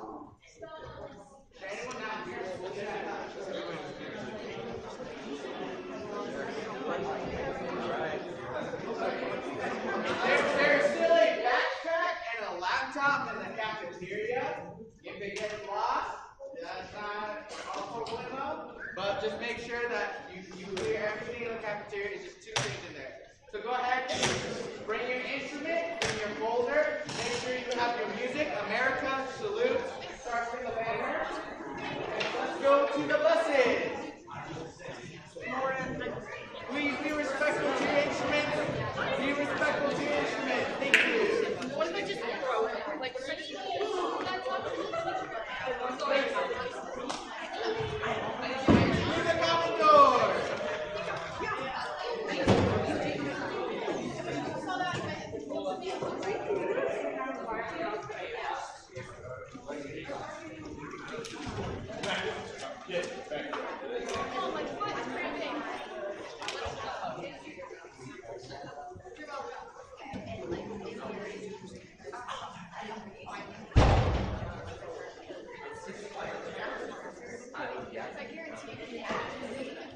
Is there anyone not here? There's still a backpack and a laptop in the cafeteria. If they get lost, that's not also bueno. But just make sure that you clear everything in the cafeteria. It's just 2 things in there. So go ahead, bring your instrument, bring your folder. Make sure you have your music. America, salute, start from the banner. Let's go to the buses. Please be respectful to your instruments. Be respectful to your instruments. Thank you. What if I just throw it? Like, we're ready to go. Through the common door.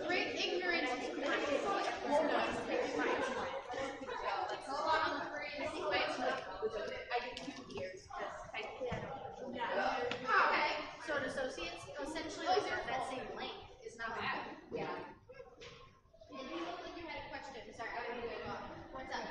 Great ignorance is bliss. I did 2 years because technically I don't know. Okay, so an associate's essentially like that same length. It's not bad. Yeah. And you look like you had a question. Sorry, I didn't mean to go off. What's up?